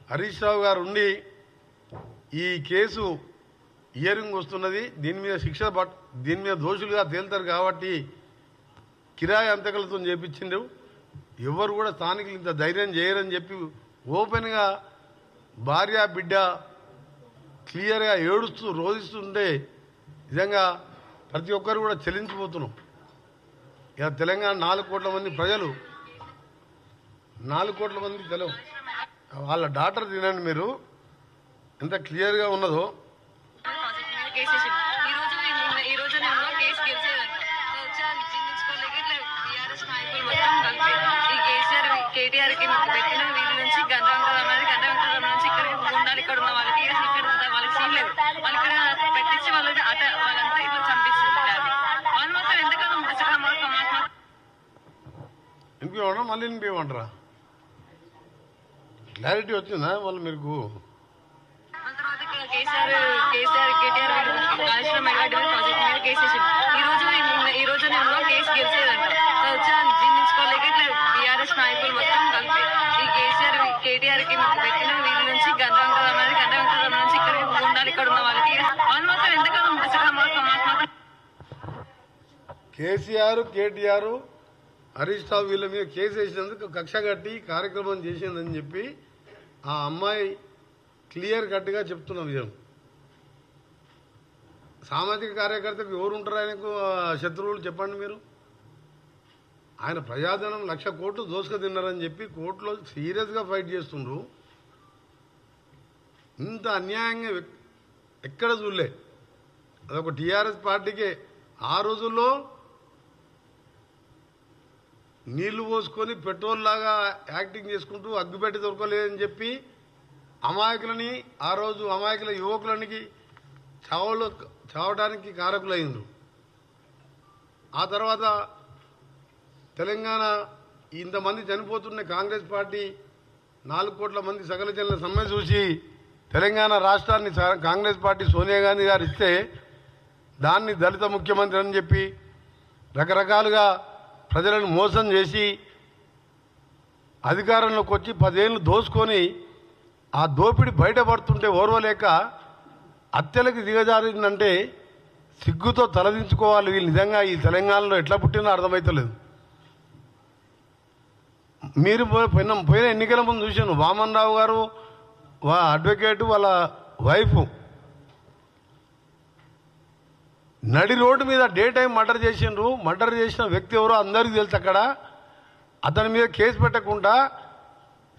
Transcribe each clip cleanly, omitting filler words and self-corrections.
హరీష్ రావు గారు ఉండి ఈ కేసు హియరింగ్ వస్తున్నది, దీని మీద దీని మీద దోషులుగా తేలుతారు కాబట్టి కిరాయి అంతకులతో చేపించిండు. ఎవరు కూడా స్థానికులు ఇంత ధైర్యం చేయరని చెప్పి ఓపెన్గా భార్య బిడ్డ క్లియర్గా ఏడుస్తూ రోధిస్తుంటే నిజంగా ప్రతి ఒక్కరు కూడా చెల్లించిపోతున్నాం. ఇక తెలంగాణ 4 కోట్ల మంది ప్రజలు 4 కోట్ల మంది వాళ్ళ డాటర్ తినండి మీరు ఎంత క్లియర్గా ఉన్నదో. కేటీఆర్ కి పెట్టిన వీళ్ళ నుంచి గంధం నుంచి ఇక్కడికి ఉండాలి, ఇక్కడ ఉన్న వాళ్ళకి వాళ్ళకి సీన్ లేదు, వాళ్ళు ఇక్కడ పెట్టించి వాళ్ళకి వాళ్ళంతా ఇట్లా చంపిస్తుంటారు. వాళ్ళు మాత్రం ఎందుకన్నా ఇంకేమన్నా మళ్ళీ ఇంకేమంటారా? క్లారిటీ వచ్చిందా మళ్ళీ మీకు? కేటీఆర్ కాళేశ్వరం ప్రాజెక్ట్ మీద కేసు ఈ రోజు నేను కేసు గెలిచేదంట జీర్ణించుకోలేక ఇట్లా బీఆర్ఎస్ నాయకులు మొత్తం కలిపి ఈ కేటీఆర్ కి పెట్టిన వీళ్ళ నుంచి గంధం నుంచి ఇక్కడికి ఉండాలి, ఇక్కడ ఉన్న వాళ్ళకి వాళ్ళు మాత్రం ఎందుకన్నా కేసీఆర్ కేటీఆర్ హరీష్ రావు వీళ్ళ మీద కేసు వేసినందుకు కక్ష కట్టి కార్యక్రమం చేసిందని చెప్పి ఆ అమ్మాయి క్లియర్ కట్గా చెప్తున్న విషయం. సామాజిక కార్యకర్తకు ఎవరు ఉంటారు ఆయనకు శత్రువులు చెప్పండి మీరు? ఆయన ప్రజాధనం 1,00,000 కోట్లు దోసుక తిన్నారని చెప్పి కోర్టులో సీరియస్గా ఫైట్ చేస్తుండ్రు. ఇంత అన్యాయంగా ఎక్కడ చూడలే. అదొక టీఆర్ఎస్ పార్టీకే. ఆ రోజుల్లో నీళ్లు పోసుకొని పెట్రోల్ లాగా యాక్టింగ్ చేసుకుంటూ అగ్గిపెట్టి దొరకలేదని చెప్పి అమాయకులని ఆ రోజు అమాయకుల యువకులనికి చావడానికి కారకులైండ్రు. ఆ తర్వాత తెలంగాణ ఇంతమంది చనిపోతున్న కాంగ్రెస్ పార్టీ 4 కోట్ల మంది సకల జనుల సమ్మె చూసి తెలంగాణ రాష్ట్రాన్ని కాంగ్రెస్ పార్టీ సోనియా గాంధీ గారు ఇస్తే దాన్ని దళిత ముఖ్యమంత్రి అని చెప్పి రకరకాలుగా ప్రజలను మోసం చేసి అధికారంలోకి వచ్చి 10 ఏళ్ళు దోసుకొని ఆ దోపిడి బయటపడుతుంటే ఓర్వలేక హత్యలకు దిగజారిందంటే సిగ్గుతో తలదించుకోవాలి. వీళ్ళు నిజంగా ఈ తెలంగాణలో ఎట్లా పుట్టినా అర్థమవుతలేదు. మీరు పోయిన ఎన్నికల ముందు చూశాను, వామన్ రావు గారు అడ్వకేటు వాళ్ళ వైఫ్ నడి రోడ్డు మీద డే టైం మర్డర్ చేసిండ్రు. మర్డర్ చేసిన వ్యక్తి ఎవరో అందరికీ తెలుసు. అక్కడ అతని మీద కేసు పెట్టకుండా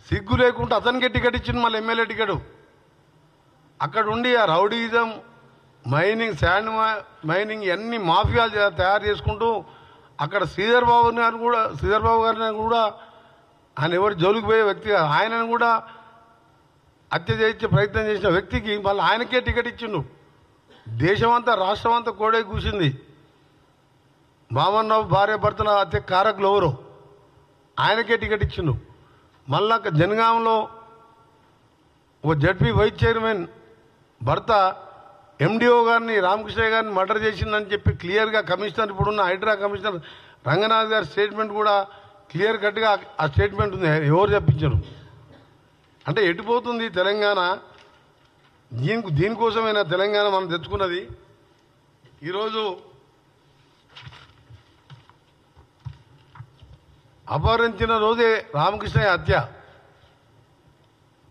సిగ్గు లేకుండా అతనికే టికెట్ ఇచ్చింది, మళ్ళీ ఎమ్మెల్యే టికెట్. అక్కడ ఉండి ఆ రౌడీజం మైనింగ్ శాండ్ మైనింగ్ అన్ని మాఫియాలు తయారు చేసుకుంటూ అక్కడ శ్రీధర్ బాబు గారిని కూడా ఆయన ఎవరు జోలికి పోయే వ్యక్తి, ఆయనను కూడా హత్య చేయించే ప్రయత్నం చేసిన వ్యక్తికి మళ్ళీ ఆయనకే టికెట్ ఇచ్చిండు. దేశమంతా రాష్ట్రం అంతా కోడే కూసింది. వామన్ రావు భార్య భర్తల హత్య కారకులు ఎవరు, ఆయనకే టికెట్ ఇచ్చిండు. మళ్ళా జనగాంలో ఓ జడ్పీ వైస్ చైర్మన్ భర్త ఎండిఓ గారిని రామకృష్ణ గారిని మర్డర్ చేసిందని చెప్పి క్లియర్గా కమిషనర్, ఇప్పుడున్న హైడ్రా కమిషనర్ రంగనాథ్ గారి స్టేట్మెంట్ కూడా క్లియర్ కట్గా ఆ స్టేట్మెంట్ ఉంది. ఎవరు చెప్పించారు అంటే ఎటుపోతుంది తెలంగాణ? దీనికోసమైనా తెలంగాణ మనం తెచ్చుకున్నది. ఈరోజు అపహరించిన రోజే రామకృష్ణ హత్య,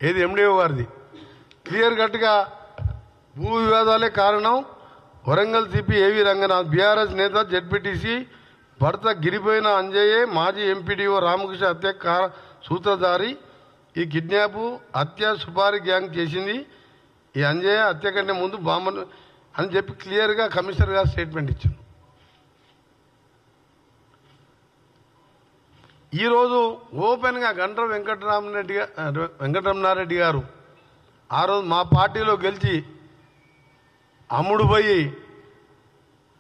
ఏది ఎండిఓ గారిది. క్లియర్ కట్గా భూ వివాదాలే కారణం. వరంగల్ సిపి ఏవి రంగనాథ్, బీఆర్ఎస్ నేత జెడ్పీటీసీ భర్త గిరిపోయిన అంజయ్యే మాజీ ఎంపీడీఓ రామకృష్ణ హత్య సూత్రధారి. ఈ కిడ్నాప్ హత్య సుపారీ గ్యాంగ్ చేసింది. ఈ అంజయ్య హత్య కంటే ముందు బాంబను అని చెప్పి క్లియర్గా కమిషనర్ గారు స్టేట్మెంట్ ఇచ్చారు. ఈరోజు ఓపెన్గా గండ్ర వెంకటరమణారెడ్డి గారు ఆ రోజు మా పార్టీలో గెలిచి అమ్ముడు పోయి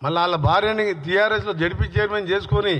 మళ్ళీ వాళ్ళ భార్యని టీఆర్ఎస్లో జడ్పీ చైర్మన్ చేసుకొని